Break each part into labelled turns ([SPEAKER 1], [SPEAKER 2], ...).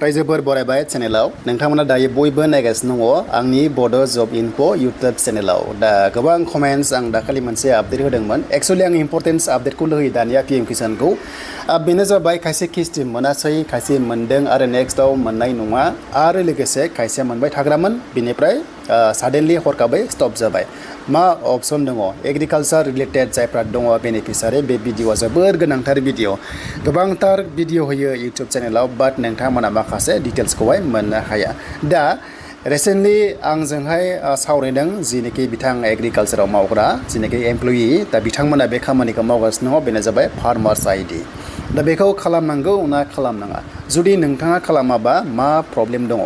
[SPEAKER 1] रायजोफोर बरायबाय चेनेलाव नोंथांमोना दायो बयबो नायगासिनो दङ आंनि बड' जब इनफ' इउट्युब चेनेलाव दा गोबां कमेन्ट्स आं दाखालि मोनसे आपडेट होदोंमोन एक्चुअली आं इम्पर्टेन्स आपडेटखौ होयो दानिया पीएम किसानखौ बेनो जाबाय खायसे किस्ति मोनासै खायसे मोनदों आरो नेक्स्टआव मोननाय नङा आरो लोगोसे खायसे मोनबाय थाग्रामोन बेनिफ्राय साडेनलि हरखाबै स्टप जाबाय मा अपसन दङ एग्रिकालचार रिलेटेड जायफ्रा दङ बेनिफिसारि बे भिडिअआ जोबोर गोनांथार भिडिअ गोबांथार भिडिअ होयो इउट्युब चेनेलाव बाट नोंथांमोना माखासे डिटेल्सखौहाय मोननो हाया दा रिसेन्टलि आंजोंहाय सावरायदों जिनोखि बिथां एग्रिकालचाराव मावग्रा जिनोखि एमप्लयि दा बिथांमोना बे खामानिखौ मावगासिनो दङ बेनो जाबाय फार्मार्स आइडि दा बेखौ खालामनांगौ ना खालामनाङा जुदि नोंथाङा खालामाबा मा प्रब्लेम दङ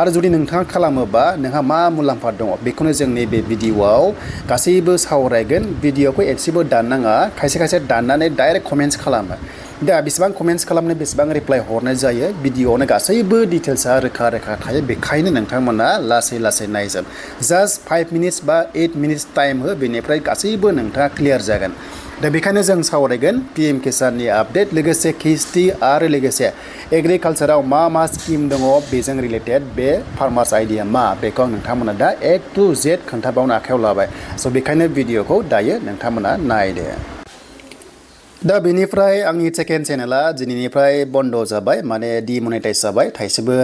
[SPEAKER 1] आरो जुदि नोंथाङा खालामोबा नोंहा मा मुलाम्फा दङ बेखौनो जों नैबे भिडिअआव गासैबो सावरायगोन भिडिअखौ एसेबो दाननाङा खायसे खायसे दाननानै डाइरेक्ट कमेन्ट्स खालामो दा बेसेबां कमेन्ट्स खालामनो बेसेबां रिप्लाइ हरनाय जायो भिडिअआवनो गासैबो डिटेल्सआ रोखा रोखा थायो बेखायनो नोंथांमोना लासै लासै नायजोब जास्ट 5 मिनिट्स बा 8 मिनिट्स टाइम हो बेनिफ्राय गासैबो नोंथाङा क्लियार जागोन दा बेखायनो जों सावरायगोन पीएम किसाननि आपडेट लोगोसे किस्ति आरो लोगोसे एग्रिकालचाराव मा स्किम दङ बेजों रिलेटेड बे फार्मार्स आइडिया मा बेखौ आं नोंथांमोना दा A to Z खोन्थाबावनो आखायाव लाबाय स' बेखायनो भिडिअखौ दायो नोंथांमोना नायदो दा बेनिफ्राय आंनि सेकेन्ड चेनेला दिनैनिफ्राय बन्द जाबाय माने डिमनेटाइज जाबाय थाइसेबो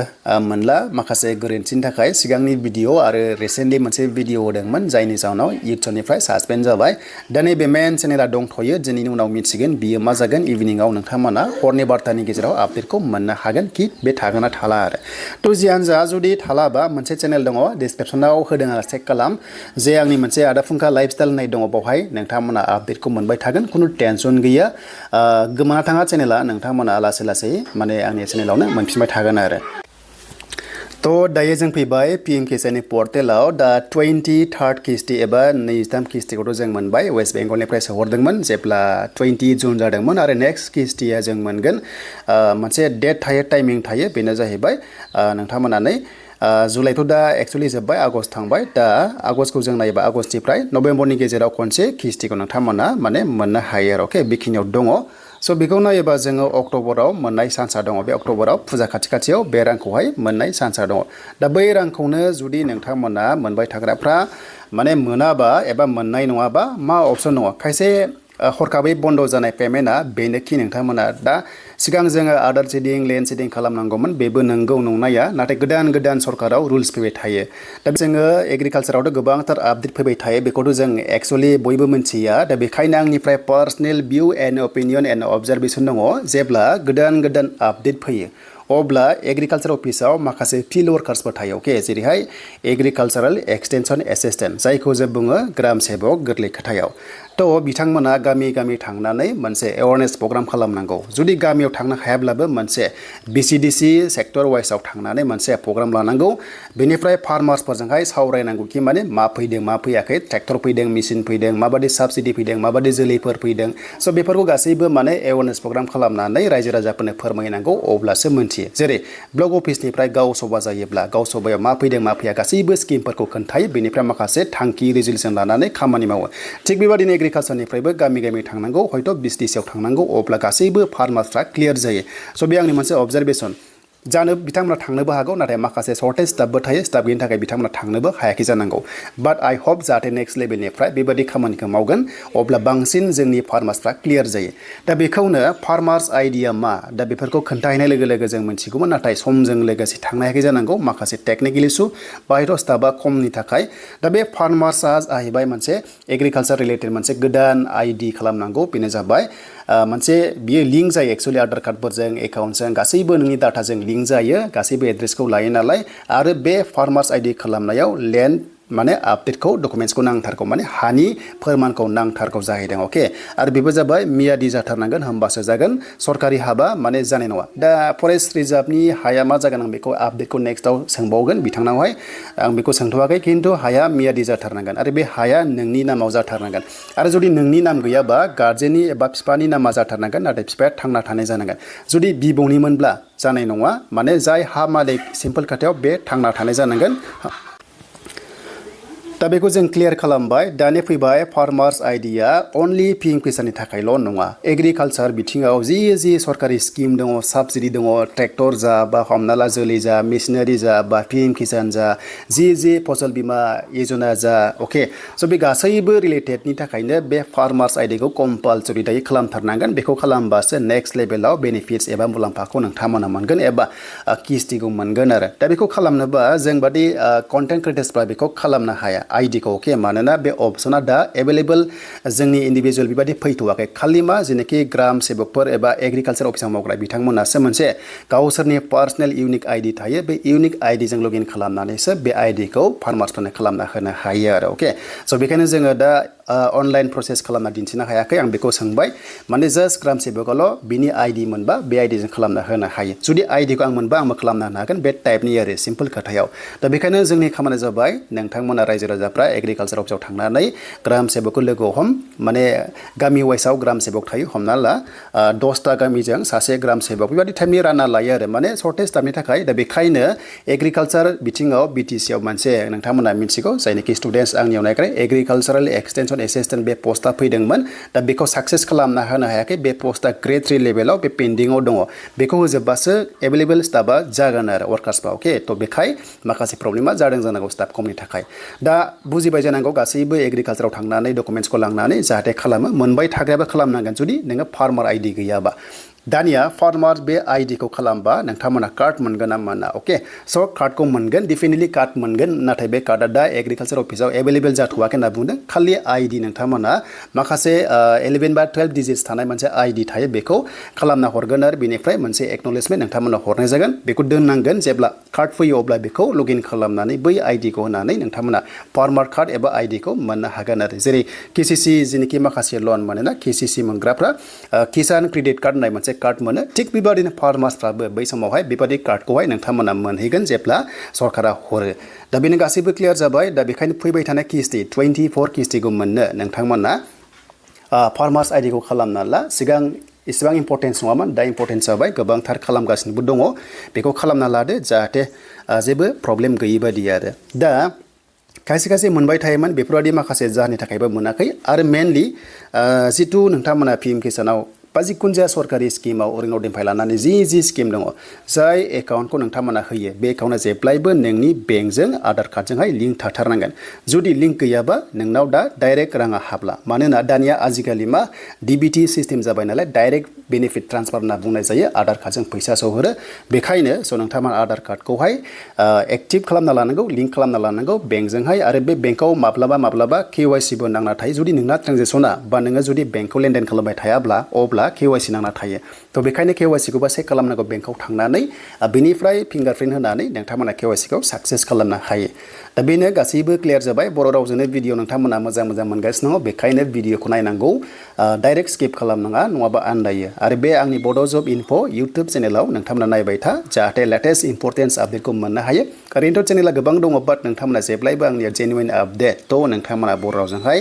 [SPEAKER 1] मोनला माखासे गोरोन्थिनि थाखाय सिगांनि भिडिअ आरो रिसेन्टलि मोनसे भिडिअ होदोंमोन जायनि जाहोनाव इउट्युबनिफ्राय सासपेन्ड जाबाय दा नैबे मेन चेनेला दंथ'यो दिनैनि उनाव मिथिगोन बियो मा जागोन इभिनिंआव नोंथांमोना हरनि बारथानि गेजेराव आपडेटखौ मोननो हागोन कि बे थागोन ना थाला आरो थ' जियानो जा जुदि थालाबा मोनसे चेनेल दङ डिसक्रिपसनाव होदों आरो चेक खालाम जे आंनि मोनसे आदाफुंखा लाइफस्टाइल होननाय दङ बावहाय नोंथांमोना आपडेटखौ मोनबाय थागोन खुनु टेनसन गैया गोमाना थाङा चेनेला नोंथांमोना लासै लासै माने आंनि चेनेलावनो मोनफिनबाय थागोन आरो थ' दायो जों फैबाय पीएम किसाननि पर्टेलाव दा 23rd किस्ति एबा 23 किस्तिखौथ' जों मोनबाय वेस्ट बेंगलनिफ्राय सोहरदोंमोन जेब्ला 20 जुन जादोंमोन आरो नेक्स्ट किस्तिया जों मोनगोन मोनसे डेट थायो टाइमिं थायो बेनो जाहैबाय नोंथांमोना नै जुलाइथ' दा एक्चुअलि जोब्बाय आगस्ट थांबाय दा आगस्टखौ जों नायोबा आगस्टनिफ्राय नभेम्बरनि गेजेराव खनसे किस्तिखौ नोंथांमोना माने मोननो हायो आरो अके बेखिनियाव दङ स' बेखौ नायोबा जोङो अक्ट'बराव मोननाय चान्सआ दङ बे अक्ट'बराव फुजा खाथियाव बे रांखौहाय मोननाय चान्सआ दङ दा बै रांखौनो जुदि नोंथांमोना मोनबाय थाग्राफ्रा माने मोनाबा एबा मोननाय नङाबा मा अपसन दङ खायसे हरखाबै बन्द जानाय पेमेन्टआ बेनोखि नोंथांमोना दा सिगां जोङो आदार सिडिं लेन्ड सिडिं खालामनांगौमोन बेबो नंगौ नंनाया नाथाय गोदान सरकाराव रुल्स फैबाय थायो दा जोङो एग्रिकालचारावथ' गोबांथार आपडेट फैबाय थायो बेखौथ' जों एक्चुअलि बयबो मिन्थिया दा बेखायनो आंनिफ्राय personal view and opinion and observation दङ जेब्ला गोदान आपडेट फैयो अब्ला एग्रिकालचार अफिसाव माखासे फिल्ड वर्कार्सफोर थायो अके जेरैहाय एग्रिकालचारेल एक्सटेनसन एसिस्टेन्ट जायखौ जों बुङो ग्राम सेबक गोरलै खोथायाव थ' बिथांमोना गामि थांनानै मोनसे एवारनेस प्रग्राम खालामनांगौ जुदि गामियाव थांनो हायाब्लाबो मोनसे BCDC सेक्टर वाइसआव थांनानै मोनसे प्रग्राम लानांगौ बेनिफ्राय फार्मार्सफोरजोंहाय सावरायनांगौ कि माने मा फैदों मा फैयाखै ट्रेक्टर फैदों मेसिन फैदों माबादि साबसिडि फैदों माबादि जोलैफोर फैदों स' बेफोरखौ गासैबो माने एवारनेस प्रग्राम खालामनानै रायजो राजाफोरनो फोरमायनांगौ अब्लासो मोनथियो जेरै ब्लक अफिसनिफ्राय गाव सभा जायोब्ला गाव सभायाव मा फैदों मा फैया गासैबो स्किमफोरखौ खोन्थायो बेनिफ्राय माखासे थांखि रिजल्युसन लानानै खामानि मावो थिग बेबादिनो एग्रिकालचारनिफ्रायबो गामि थांनांगौ हयथ' BCDCआव थांनांगौ अब्ला गासैबो फार्मार्सफ्रा क्लियार जायो स' बे आंनि मोनसे अबजारभेसन जानो बिथांमोना थांनोबो हागौ नाथाय माखासे सर्टेज स्टाफबो थायो स्टाफ गैयिनि थाखाय बिथांमोना थांनोबो हायाखै जानांगौ बाट आइ होप जाहाथे नेक्स्ट लेभेलनिफ्राय बेबादि खामानिखौ मावगोन अब्ला बांसिन जोंनि फार्मार्सफ्रा क्लियार जायो दा बेखौनो फार्मार्स आइडिया मा दा बेफोरखौ खोन्थाहैनाय लोगो जों मोनथिगौमोन नाथाय समजों लोगोसे थांनो हायाखै जानांगौ माखासे टेक्निकेल इशू बाहायथ' स्टाफआ खमनि थाखाय दा बे फार्मार्सआ जाहैबाय मोनसे एग्रिकालचार रिलेटेड मोनसे गोदान आइडि खालामनांगौ बेनो जाबाय मोनसे बियो लिंक जायो एक्चुअलि आधार कार्डफोरजों एकाउन्टजों गासैबो नोंनि डाटाजों लिंक जायो गासैबो एड्रेसखौ लायो नालाय आरो बे फार्मार्स आइडि खालामनायाव लेन्ड माने आपडेटखौ डकुमेन्ट्सखौ नांथारगौ माने हानि फोरमानखौ नांथारगौ जाहैदों अके आरो बेबो जाबाय मियादि जाथारनांगोन होमबासो जागोन सरकारि हाबा माने जानाय नङा दा फरेस्ट रिजार्भनि हाया मा जागोन आं बेखौ आपडेटखौ नेक्स्टआव सोंबावगोन बिथांनावहाय आं बेखौ सोंथ'वाखै खिन्थु हाया मियादि जाथारनांगोन आरो बे हाया नोंनि नामाव जाथारनांगोन आरो जुदि नोंनि नाम गैयाबा गार्जेननि एबा बिफानि नामा जाथारनांगोन नाथाय बिफाया थांना थानाय जानांगोन जुदि बिबौनिमोनब्ला जानाय नङा माने जाय हा मालिक सिम्पोल खोथायाव बे थांना थानाय जानांगोन दा बेखौ जों क्लियार खालामबाय दानि फैबाय फार्मार्स आइडिया अनलि पिएम किसाननि थाखायल' नङा एग्रिकालचार बिथिङाव जि सरकारि स्किम दङ साबसिडि दङ ट्रेक्टर जा बा हमना ला जोलै जा मेसिनारि जा बा पिएम किसान जा जि फसल बीमा योजना जा अके स' बे गासैबो रिलेटेडनि थाखायनो बे फार्मार्स आइडियाखौ कम्पालसरि दायो खालामथारनांगोन बेखौ खालामबासो नेक्स्ट लेभेलाव बेनिफिट्स एबा मुलाम्फाखौ नोंथांमोना मोनगोन एबा किस्तिखौ मोनगोन आरो दा बेखौ खालामनोबा जों बादि कन्टेन्ट क्रिएटर्सफ्रा बेखौ खालामनो हाया आइडिखौ अके मानोना बे अपसना दा एभेलेबल जोंनि इन्डिभिजुअल बेबादि फैथ'वाखै खालि मा जेनाखि ग्राम सेबकफोर एबा एग्रिकालचार अफिसाव मावग्रा बिथांमोनासो मोनसे गावसोरनि पार्सनेल इउनिक आइडि थायो बे इउनिक आइडिजों लगइन खालामनानैसो बे आइडिखौ फार्मार्सफोरनो खालामना होनो हायो आरो अके स' बेखायनो जोङो दा अनलाइन प्रसेस खालामना दिन्थिनो हायाखै आं बेखौ सोंबाय माने जास्ट ग्राम सेबकआल' बिनि आइडि मोनबा बे आइडिजों खालामना होनो हायो जुदि आइडिखौ आं मोनबा आंबो खालामना होनो हागोन बे टाइपनि आरो सिम्पल खोथायाव दा बेखायनो जोंनि खामानिया जाबाय नोंथांमोना रायजो राजाफ्रा एग्रिकालचार अफिसाव थांनानै ग्राम सेबकखौ लोगो हम माने गामि वाइसआव ग्राम सेबक थायो हमना ला 10टा गामिजों सासे ग्राम सेबक बेबादि टाइपनि रानना लायो आरो माने सर्टेज टाइमनि थाखाय दा बेखायनो एग्रिकालचार बिथिङाव बिटिसिआव मोनसे नोंथांमोना मिथिगौ जायनाखि स्टुडेन्टस आंनियाव नायग्रा एग्रिकालचारेल एक्सटेनसन एसिस्टेन्ट बे पस्टआ फैदोंमोन दा बेखौ साक्सेस खालामना होनो हायाखै बे पस्टआ ग्रेड 3 लेभेलाव बे पेन्डिङाव दङ बेखौ होजोबबासो एभेलेबल स्टाफआ जागोन आरो वर्कार्सफ्रा अके थ' बेखाय माखासे प्रब्लेमा जादों जानांगौ स्टाफ खमनि थाखाय दा बुजिबाय जानांगौ गासैबो एग्रिकालचाराव थांनानै डकुमेन्ट्सखौ लांनानै जाहाथे खालामो मोनबाय थाग्रायाबो खालामनांगोन जुदि नोङो फार्मार आइडि गैयाबा दानिया फार्मार बे आइडिखौ खालामबा नोंथांमोना कार्ड मोनगोन ना मोना अके स' कार्डखौ मोनगोन डेफिनेटलि कार्ड मोनगोन नाथाय बे कार्डआ दा एग्रिकालचार अफिसाव एभेलेबल जाथ'वाखै होनना बुंदों खालि आइडि नोंथांमोना माखासे 11 बा 12 डिजिट्स थानाय मोनसे आइडि थायो बेखौ खालामना हरगोन आरो बेनिफ्राय मोनसे एक्न'लेजमेन्ट नोंथांमोना हरनाय जागोन बेखौ दोननांगोन जेब्ला कार्ड फैयो अब्ला बेखौ लगइन खालामनानै बै आइडिखौ होनानै नोंथांमोना फार्मार कार्ड एबा आइडिखौ मोननो हागोन आरो जेरै केसिसि जेनाखि माखासे लन मोनोना केसिसि मोनग्राफ्रा किसान क्रेडिट कार्ड होननाय मोनसे कार्ड मोनो थिग बेबादिनो फार्मार्सफ्राबो बै समावहाय बेबादि कार्डखौहाय नोंथांमोना मोनहैगोन जेब्ला सरकारा हरो दा बेनो गासैबो क्लियार जाबाय दा बेखायनो फैबाय थानाय किस्ति 24 किस्तिखौ मोननो नोंथांमोना फार्मार्स आइडिखौ खालामना ला सिगां इसेबां इम्पर्टेन्स नङामोन दा इम्पर्टेन्स जाबाय गोबांथार खालामगासिनोबो दङ बेखौ खालामना लादो जाहाथे जेबो प्रब्लेम गैयि बादि आरो दा खायसे मोनबाय थायोमोन बेफोरबायदि माखासे जाहोननि थाखायबो मोनाखै आरो मेनलि जिथु नोंथांमोना पिएम किसानाव बा जिखुनु जाया सरकारि स्किमाव ओरैनोनिफ्राय लानानै जि स्किम दङ जाय एकाउन्टखौ नोंथांमोना होयो बे एकाउन्टआ जेब्लायबो नोंनि बेंकजों आधार कार्डजोंहाय लिंक थाथारनांगोन जुदि लिंक गैयाबा नोंनाव दा डाइरेक्ट राङा हाबला मानोना दानिया आजिखालि मा डिबिटि सिस्टेम जाबाय नालाय डाइरेक्ट बेनिफिट ट्रान्सफार होनना बुंनाय जायो आधार कार्डजों फैसा सहरो बेखायनो स' नोंथांमोना आधार कार्डखौहाय एक्टिभ खालामना लानांगौ लिंक खालामना लानांगौ बेंकजोंहाय आरो बे बेंकआव माब्लाबा केवाइसिबो नांना थायो जुदि नोंना ट्रेनजेक्सना बा नोङो जुदि बेंकखौ लेनदेन खालामबाय थायाब्ला अब्ला केवाइसि नांना थायो थ' बेखायनो केवाइसिखौबो चेक खालामनांगौ बेंकआव थांनानै बेनिफ्राय फिंगारप्रिन्ट होनानै नोंथांमोना केवाइसिखौ साक्सेस खालामनो हायो दा बेनो गासैबो क्लियार जाबाय बर' रावजोंनो भिडिअ नोंथांमोना मोजां मोनगासिनो दङ बेखायनो भिडिअखौ नायनांगौ डाइरेक्ट स्किप खालामनाङा नङाबा आन्दायो आरो बे आंनि बड' जब इनफो इउटुब चेनेलाव नोंथांमोना नायबाय था जाहाथे लेटेस्ट इम्पर्टेन्स आपडेटखौ मोननो हायो ओरैनोथ' चेनेला गोबां दङ बाट नोंथांमोना जेब्लायबो आंनिया जेनुइन आपडेट थ' नोंथांमोना बर' रावजोंहाय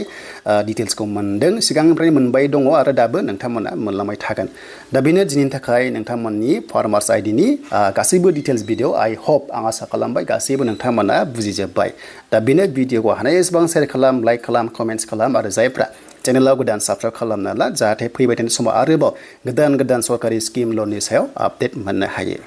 [SPEAKER 1] डिटेल्सखौ मोनदों सिगांनिफ्राय मोनबाय दङ आरो दाबो नोंथांमोना मोनलांबाय थागोन दा बेनो दिनैनि थाखाय नोंथांमोननि फार्मार्स आइडिनि गासैबो डिटेल्स भिडिअ आइ हप आं आसा खालामबाय गासैबो नोंथांमोना बुजिजोब्बाय दा बेनो भिडिअखौ हानाय एसेबां शेयार खालाम लाइक खालाम कमेन्ट्स खालाम आरो जायफ्रा चेनेलाव गोदान साबस्क्राइब खालामना ला जाहाथे फैबाय थानाय समाव आरोबाव गोदान सरकारि स्किम लननि सायाव आपडेट मोननो हायो